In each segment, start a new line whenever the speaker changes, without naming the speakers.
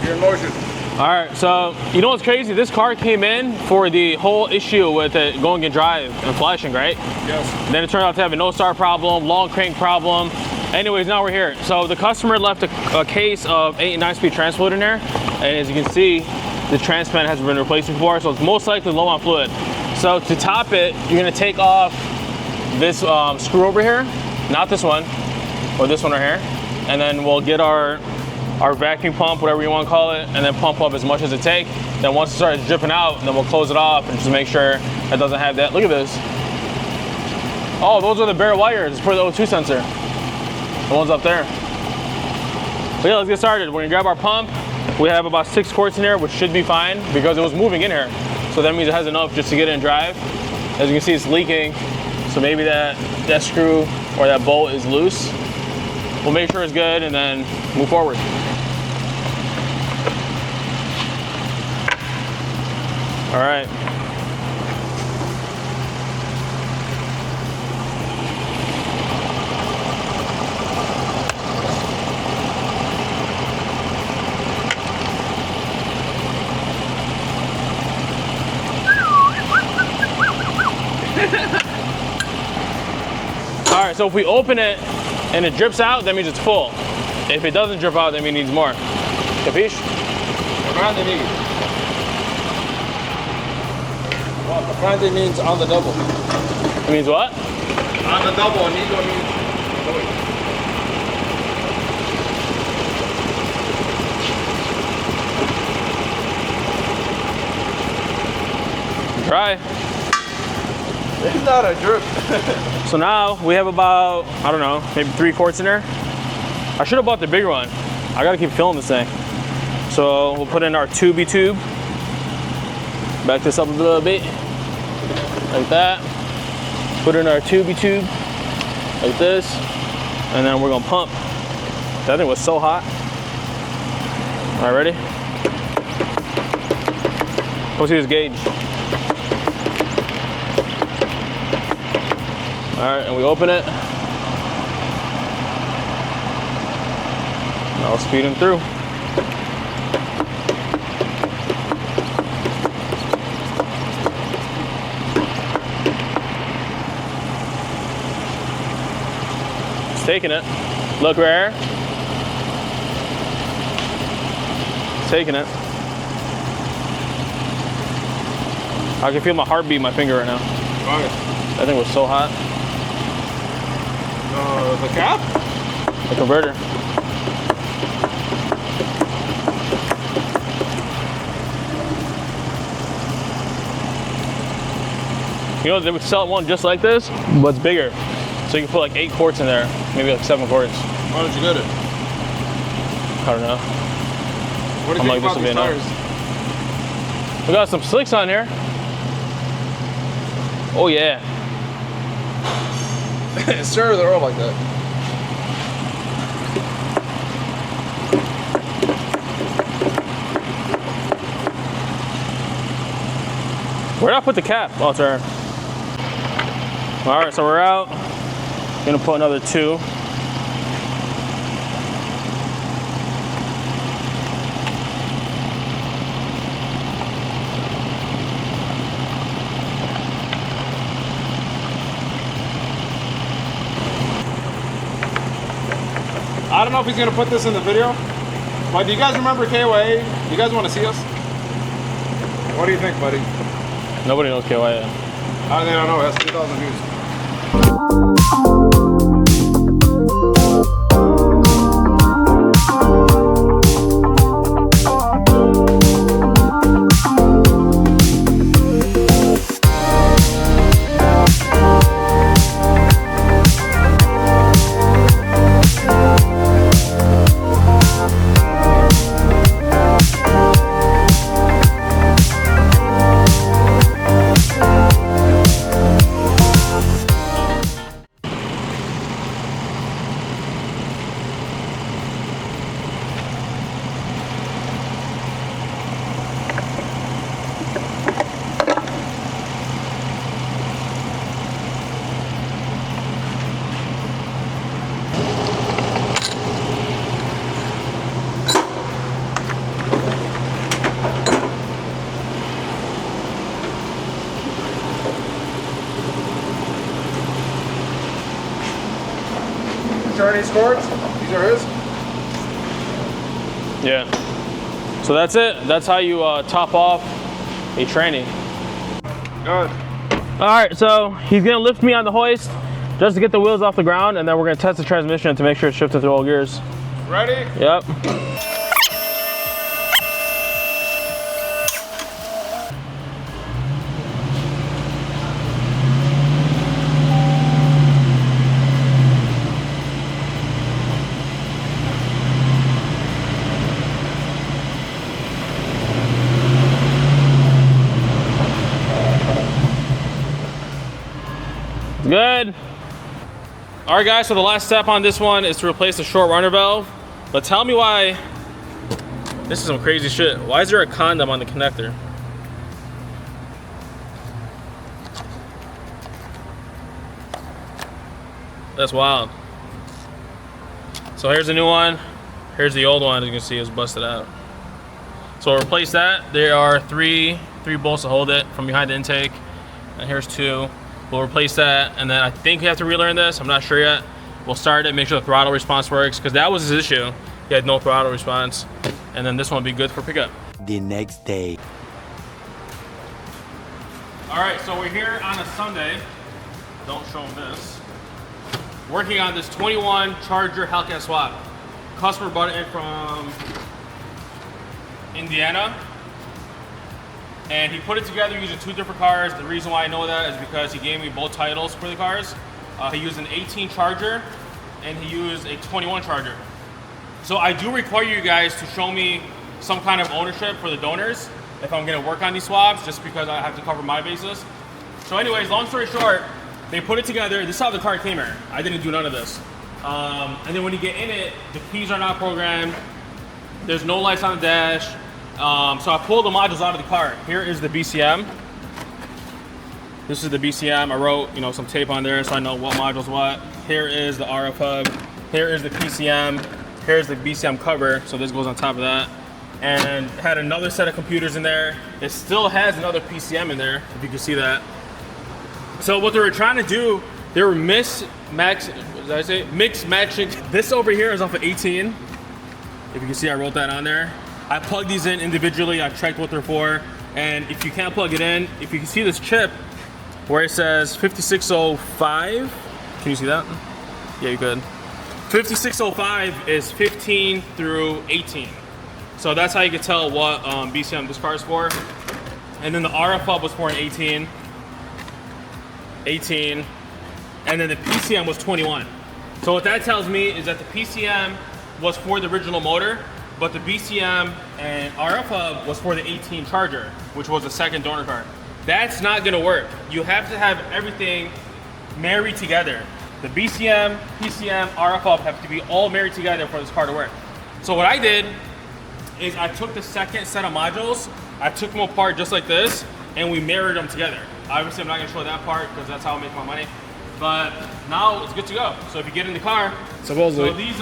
You're in motion.
All right, so you know what's crazy? This car came in for the whole issue with it going in drive and flashing, right?
Yes.
Then it turned out to have a no start problem, long crank problem. Anyways, now we're here. So the customer left a case of 8 and 9-speed trans fluid in there. And as you can see, the trans pan hasn't been replaced before, so it's most likely low on fluid. So to top it, you're gonna take off this screw over here, not this one, or this one right here. And then we'll get our vacuum pump, whatever you want to call it, and then pump up as much as it takes. Then once it starts dripping out, then we'll close it off and just make sure it doesn't have that. Look at this. Oh, those are the bare wires for the O2 sensor. The ones up there. But yeah, let's get started. We're gonna grab our pump. We have about 6 quarts in here, which should be fine because it was moving in here. So that means it has enough just to get in drive. As you can see, it's leaking. So maybe that screw or that bolt is loose. We'll make sure it's good and then move forward. All right. All right, so if we open it and it drips out, that means it's full. If it doesn't drip out, that means it needs more. Capiche?
Well, the grande means on the double.
It means what?
On the double, Nico means.
Try.
It's not a drip.
So now we have about, I don't know, maybe 3 quarts in there. I should have bought the bigger one. I gotta keep filling this thing. So we'll put in our tubey tube. Back this up a little bit, like that. Put in our tubey tube, like this. And then we're gonna pump. That thing was so hot. All right, ready? Let's see this gauge. All right, and we open it. Now I'll speed him through. It's taking it. Look rare. It's taking it. I can feel my heartbeat in my finger right now.
Right.
That thing was so hot.
The cap?
The converter. You know, they would sell one just like this, but it's bigger. So you can put like 8 quarts in there, maybe like 7 quarts.
Why don't you get it?
I don't know.
What do you think about these tires?
We got some slicks on here. Oh yeah.
Sure, they're all like that.
Where'd I put the cap? Oh, it's right here. All right, so we're out. Gonna put another 2.
I don't know if he's gonna put this in the video, but do you guys remember KOA? Do you guys want to see us? What do you think, buddy?
Nobody knows KYA.
They don't know. It has 2,000 views. harness cords. These are his.
Yeah. So that's it. That's how you top off a tranny.
Good.
All right, so he's gonna lift me on the hoist just to get the wheels off the ground, and then we're gonna test the transmission to make sure it's shifting through all gears.
Ready?
Yep. Good. All right, guys, so the last step on this one is to replace the short runner valve. But tell me why, this is some crazy shit. Why is there a condom on the connector? That's wild. So here's the new one. Here's the old one, as you can see, is busted out. So we'll replace that. There are three bolts to hold it from behind the intake. And here's 2. We'll replace that, and then I think we have to relearn this. I'm not sure yet. We'll start it, make sure the throttle response works, because that was his issue. He had no throttle response. And then this one will be good for pickup.
The next day.
All right, so we're here on a Sunday. Don't show him this. Working on this 21 Charger Hellcat swap. Customer bought it in from Indiana. And he put it together using 2 different cars. The reason why I know that is because he gave me both titles for the cars. He used an 18 Charger and he used a 21 Charger. So I do require you guys to show me some kind of ownership for the donors if I'm gonna work on these swaps, just because I have to cover my bases. So anyways, long story short, they put it together. This is how the car came here. I didn't do none of this. And then when you get in it, the keys are not programmed. There's no lights on the dash. So I pulled the modules out of the car. Here is the BCM. This is the BCM. I wrote, some tape on there so I know what module's what. Here is the RF hub. Here is the PCM. Here's the BCM cover. So this goes on top of that. And had another set of computers in there. It still has another PCM in there, if you can see that. So what they were trying to do, they were mix matching. This over here is off of 18. If you can see, I wrote that on there. I plugged these in individually. I checked what they're for. And if you can't plug it in, if you can see this chip where it says 5605, can you see that? Yeah, you could. 5605 is 15 through 18. So that's how you can tell what BCM this car is for. And then the RF hub was for an 18. And then the PCM was 21. So what that tells me is that the PCM was for the original motor, but the BCM and RF hub was for the 18 Charger, which was the second donor car. That's not gonna work. You have to have everything married together. The BCM, PCM, RF hub have to be all married together for this car to work. So what I did is I took the second set of modules, I took them apart just like this, and we married them together. Obviously, I'm not gonna show that part because that's how I make my money. But now it's good to go. So if you get in the car,
Supposedly.
so these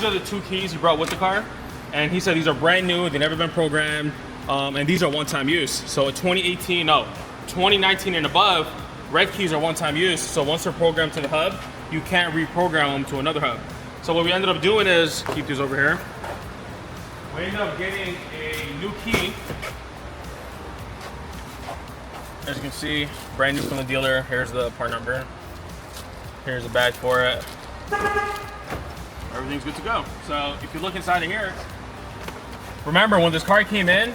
are the 2 keys he brought with the car. And he said these are brand new, they've never been programmed, and these are one-time use. So 2019 and above, red keys are one-time use. So once they're programmed to the hub, you can't reprogram them to another hub. So what we ended up doing is, keep these over here. We ended up getting a new key. As you can see, brand new from the dealer. Here's the part number. Here's the bag for it. Everything's good to go. So if you look inside of here, remember when this car came in,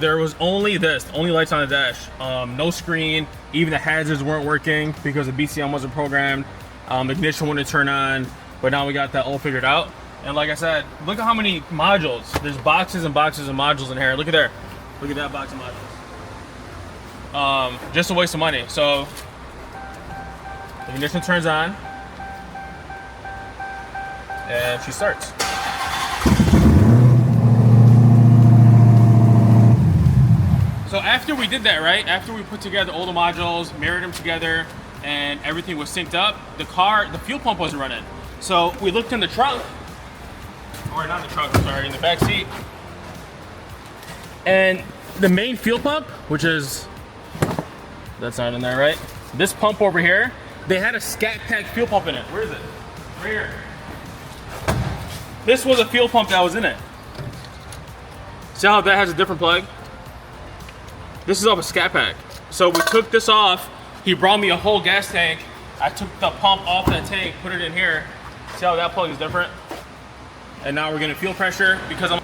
there was only lights on the dash. No screen, even the hazards weren't working because the BCM wasn't programmed. The ignition wouldn't turn on, but now we got that all figured out. And like I said, look at how many modules. There's boxes and boxes of modules in here. Look at there. Look at that box of modules. Just a waste of money. So the ignition turns on and she starts. So after we did that, right? After we put together all the modules, married them together, and everything was synced up, the fuel pump wasn't running. So we looked in the trunk, or not the trunk, sorry, in the back seat. And the main fuel pump, which is, that's not in there, right? This pump over here they had a Scat Pack fuel pump in it. Where is it? Right here. This was a fuel pump that was in it. See how that has a different plug? This is off a Scat Pack. So we took this off. He brought me a whole gas tank. I took the pump off that tank, put it in here. See how that plug is different? And now we're getting fuel pressure because I'm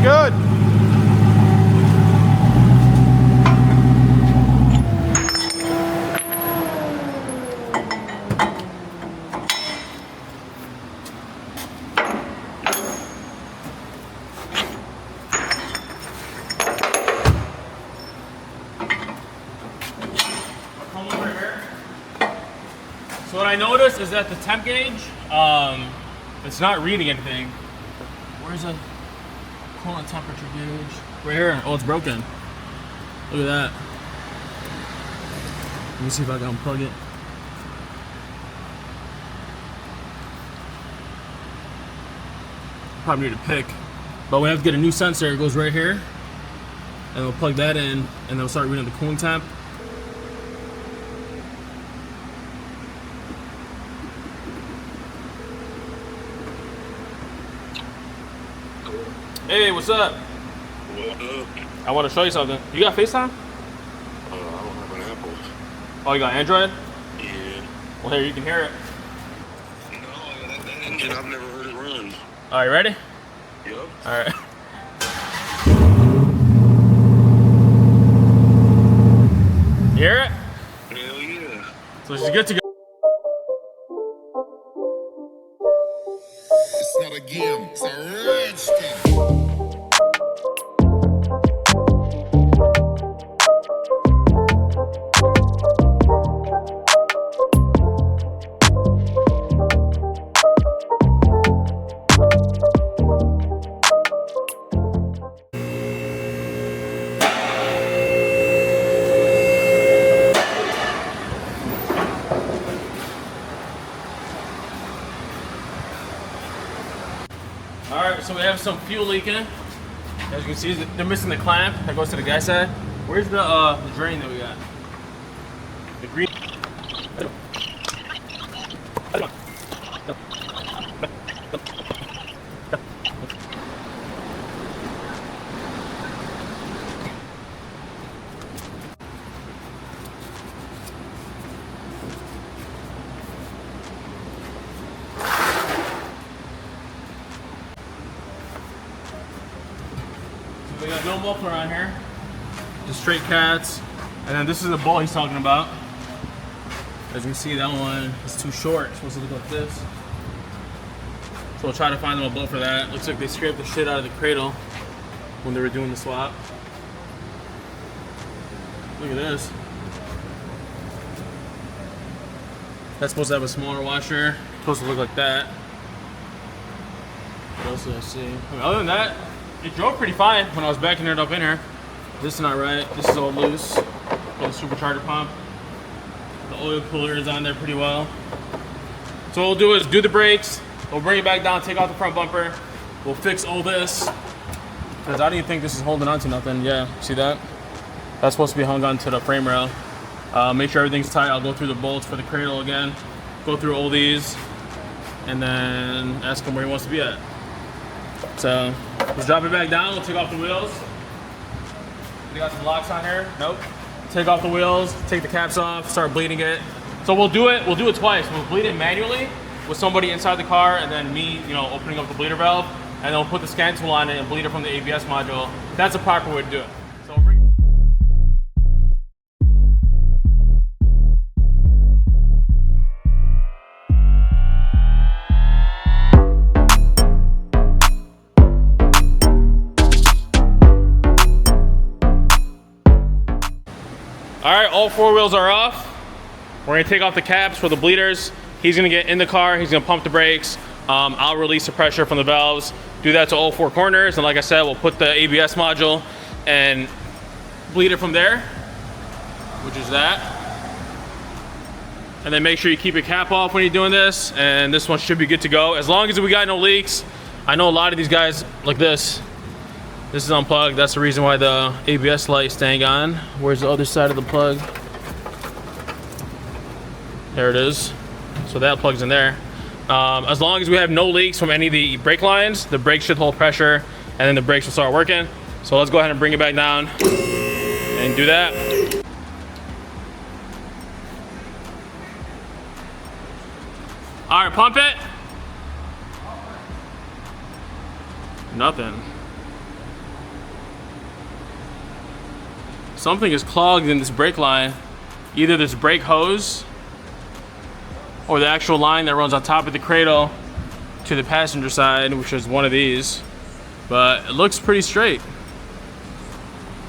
good.
So what I noticed is that the temp gauge, it's not reading anything. Where's the coolant temperature gauge? Right here. Oh, it's broken. Look at that. Let me see if I can unplug it. Probably need a pick. But we have to get a new sensor. It goes right here. And we'll plug that in, and then we'll start reading the coolant temp. Hey, what's up?
What up?
I want to show you something. You got FaceTime?
I don't have an Apple.
Oh, you got Android?
Yeah.
Well, here, you can hear it.
No, that engine, I've never heard it run.
All right, ready?
Yup.
All right. You hear it?
Hell yeah.
So she's good to go.
It's not a game, it's a rich thing.
All right, so we have some fuel leaking. As you can see, they're missing the clamp that goes to the gas side. Where's the drain that we got? The green. We got no muffler on here, just straight cats. And then this is the bolt he's talking about. As you can see, that one is too short. It's supposed to look like this. So we'll try to find them a bolt for that. Looks like they scraped the shit out of the cradle when they were doing the swap. Look at this. That's supposed to have a smaller washer. It's supposed to look like that. What else did I see? I mean, other than that, it drove pretty fine when I was backing it up in here. This is not right. This is all loose. Got the supercharger pump. The oil cooler is on there pretty well. So what we'll do is do the brakes. We'll bring it back down, take out the front bumper. We'll fix all this. Because I don't even think this is holding on to nothing. Yeah, see that? That's supposed to be hung on to the frame rail. Make sure everything's tight. I'll go through the bolts for the cradle again. Go through all these. And then ask him where he wants to be at. So let's drop it back down. We'll take off the wheels. We got some locks on here. Nope. Take off the wheels, take the caps off, start bleeding it. So we'll do it twice. We'll bleed it manually with somebody inside the car, and then me, you know, opening up the bleeder valve, and then we'll put the scan tool on it and bleed it from the ABS module. That's the proper way to do it. So we'll bring All right, all 4 wheels are off. We're gonna take off the caps for the bleeders. He's gonna get in the car, he's gonna pump the brakes. I'll release the pressure from the valves, do that to all 4 corners, and like I said, we'll put the ABS module and bleed it from there, which is that. And then make sure you keep your cap off when you're doing this, and this one should be good to go. As long as we got no leaks. I know a lot of these guys like this. This is unplugged. That's the reason why the ABS light is staying on. Where's the other side of the plug? There it is. So that plugs in there. As long as we have no leaks from any of the brake lines, the brakes should hold pressure, and then the brakes will start working. So let's go ahead and bring it back down and do that. All right, pump it. Nothing. Something is clogged in this brake line. Either this brake hose or the actual line that runs on top of the cradle to the passenger side, which is one of these. But it looks pretty straight.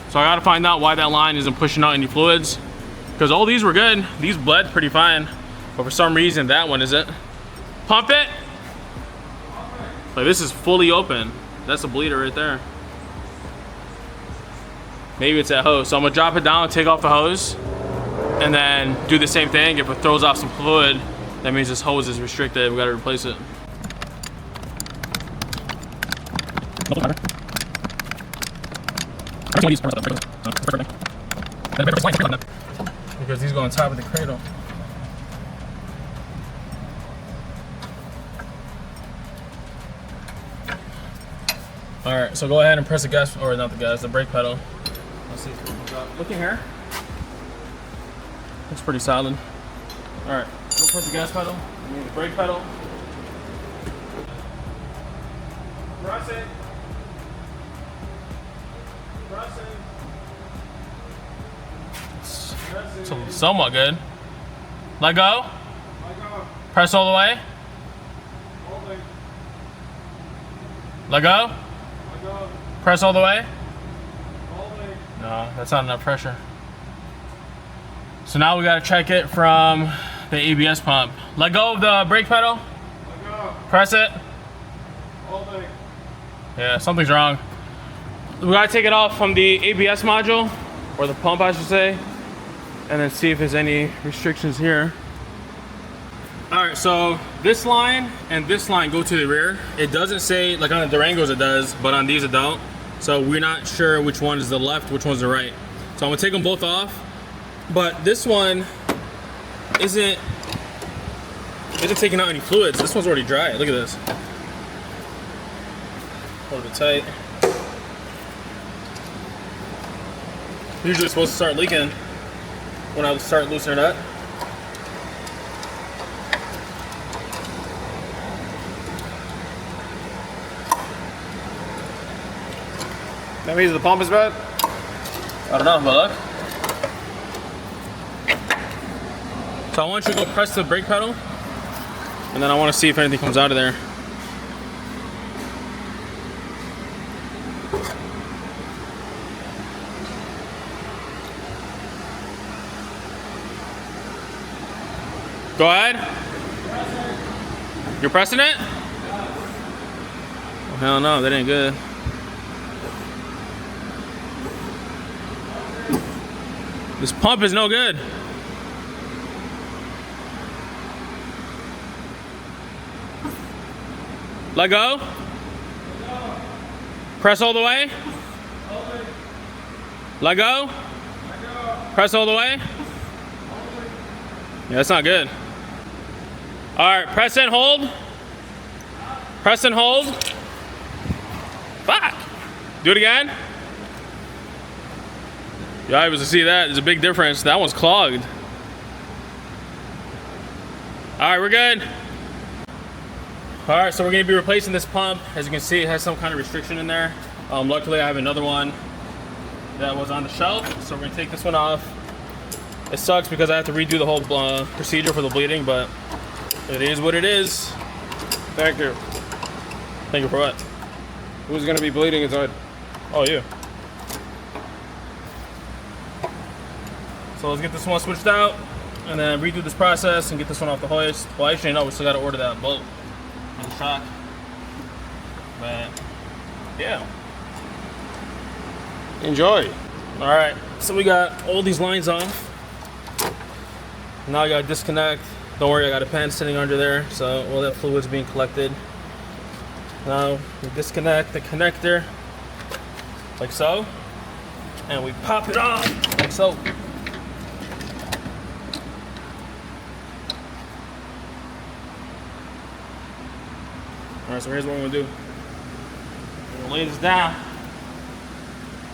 So I gotta find out why that line isn't pushing out any fluids. Because all these were good. These bled pretty fine. But for some reason that one isn't. Pump it! Like, this is fully open. That's a bleeder right there. Maybe it's that hose. So I'm gonna drop it down, take off the hose, and then do the same thing. If it throws off some fluid, that means this hose is restricted. We gotta replace it. Because these go on top of the cradle. All right, so go ahead and press the gas, or not the gas, the brake pedal. Let's see if it comes out. Look in here. Looks pretty solid. All right, go press the gas pedal. I mean the brake pedal. Press it. Press it. It's somewhat good. Let go. Let go. Press all the way. Holding. Let go. Let go. Press all the way. Holding. No, that's not enough pressure. So now we gotta check it from the ABS pump. Let go of the brake pedal. Let go. Press it. Holding. Yeah, something's wrong. We gotta take it off from the ABS module, or the pump I should say, and then see if there's any restrictions here. All right, so this line and this line go to the rear. It doesn't say, like on the Durangos it does, but on these it don't. So we're not sure which one is the left, which one's the right. So I'm gonna take them both off. But this one isn't taking out any fluids. This one's already dry. Look at this. Hold it tight. Usually it's supposed to start leaking when I start loosening it up.
That means the pump is bad?
I don't know, but look. So I want you to go press the brake pedal, and then I want to see if anything comes out of there. Go ahead. You're pressing it? Oh, hell no, that ain't good. This pump is no good. Let go. Press all the way. Let go. Press all the way. Yeah, that's not good. All right, press and hold. Press and hold. Fuck. Do it again. You're able to see that. There's a big difference. That one's clogged. All right, we're good. All right, so we're gonna be replacing this pump. As you can see, it has some kind of restriction in there. Luckily, I have another one that was on the shelf, so we're gonna take this one off. It sucks because I have to redo the whole procedure for the bleeding, but it is what it is.
Thank you.
Thank you for what?
Who's gonna be bleeding inside?
Oh, you. So let's get this one switched out and then redo this process and get this one off the hoist. Well, actually, no, we still gotta order that bolt and the shock. But yeah.
Enjoy.
All right, so we got all these lines off. Now I gotta disconnect. Don't worry, I got a pan sitting under there, so all that fluid's being collected. Now we disconnect the connector, like so, and we pop it off, like so. All right, so here's what we're gonna do. We're gonna lay this down,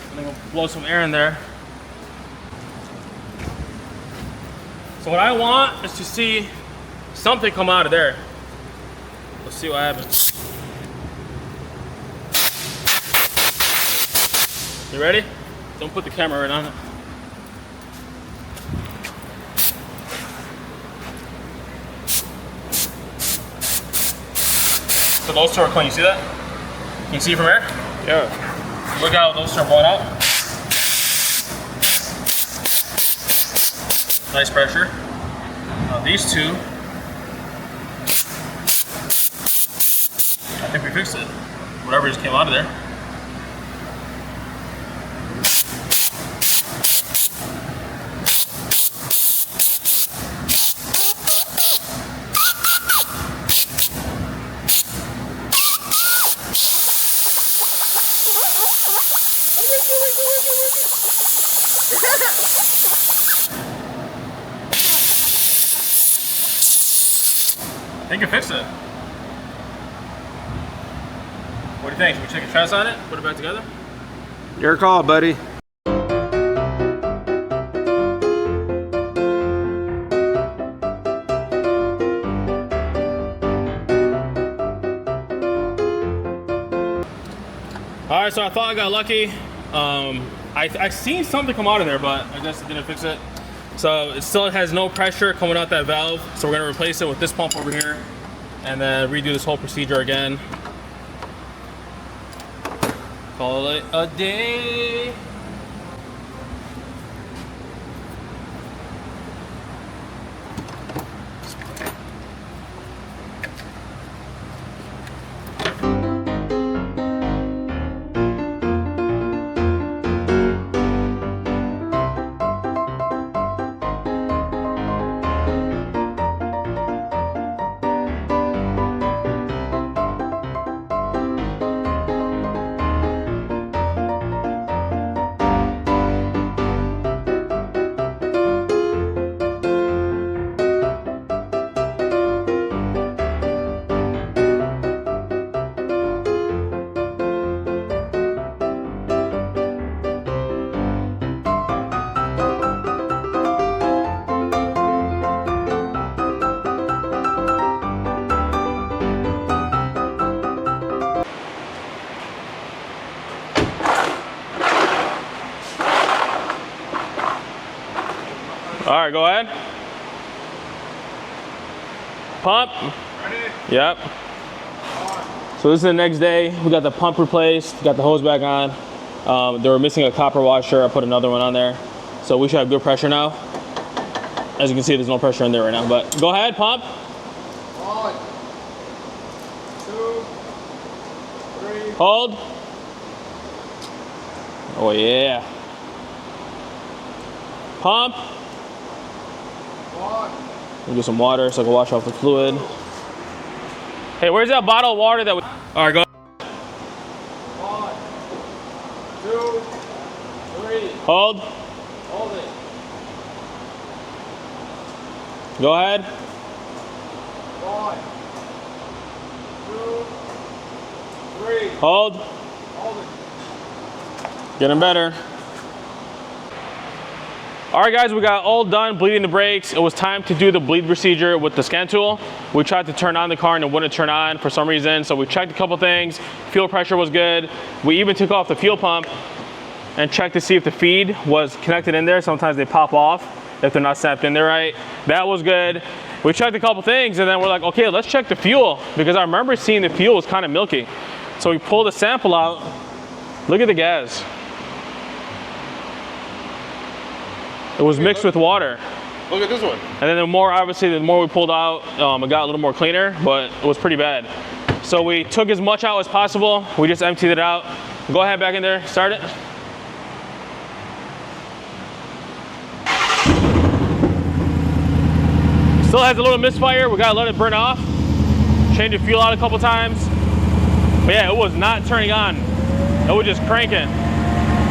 and then we'll blow some air in there. So what I want is to see something come out of there. Let's see what happens. You ready? Don't put the camera right on it. So those two are clean, you see that? Can you see from here?
Yeah.
Look how those two are blowing out. Nice pressure. Now these two, I think we fixed it. Whatever just came out of there. I think you fixed it. What do you think? Should we take a chance on it? Put it back together?
Your call, buddy.
All right, so I thought I got lucky. I seen something come out of there, but I guess it didn't fix it. So it still has no pressure coming out that valve. So we're gonna replace it with this pump over here and then redo this whole procedure again. Call it a day. All right, go ahead. Pump.
Ready?
Yep. So this is the next day. We got the pump replaced, got the hose back on. They were missing a copper washer. I put another one on there. So we should have good pressure now. As you can see, there's no pressure in there right now, but go ahead, pump.
1, 2, 3.
Hold. Oh yeah. Pump.
1.
We'll get some water so I can wash off the fluid. Hey, where's that bottle of water that we... All right, go.
1, 2, 3.
Hold.
Hold it.
Go ahead.
1, 2, 3.
Hold.
Hold it.
Getting better. All right, guys, we got all done bleeding the brakes. It was time to do the bleed procedure with the scan tool. We tried to turn on the car and it wouldn't turn on for some reason. So we checked a couple things. Fuel pressure was good. We even took off the fuel pump and checked to see if the feed was connected in there. Sometimes they pop off if they're not snapped in there right. That was good. We checked a couple things and then we're like, okay, let's check the fuel, because I remember seeing the fuel was kind of milky. So we pulled a sample out. Look at the gas. It was mixed with water.
Look at this one.
And then the more, obviously, the more we pulled out, it got a little more cleaner, but it was pretty bad. So we took as much out as possible. We just emptied it out. Go ahead, back in there, start it. Still has a little misfire. We gotta let it burn off. Change the fuel out a couple times. But yeah, it was not turning on. It was just cranking.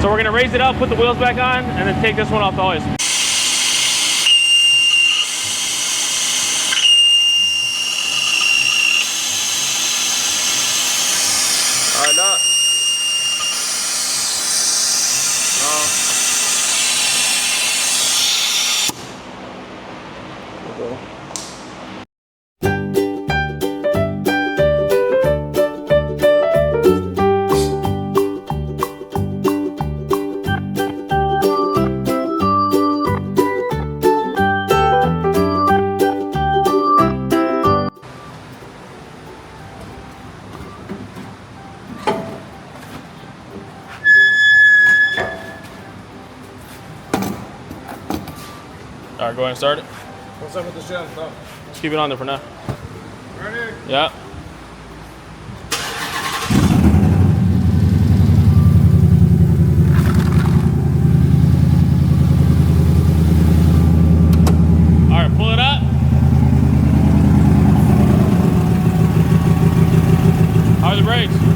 So we're gonna raise it up, put the wheels back on, and then take this one off the hoist. All right, now. All right, go ahead and start it.
What's up with the shell stuff?
Just keep it on there for now.
Ready?
Yeah. All right, pull it up. How are the brakes?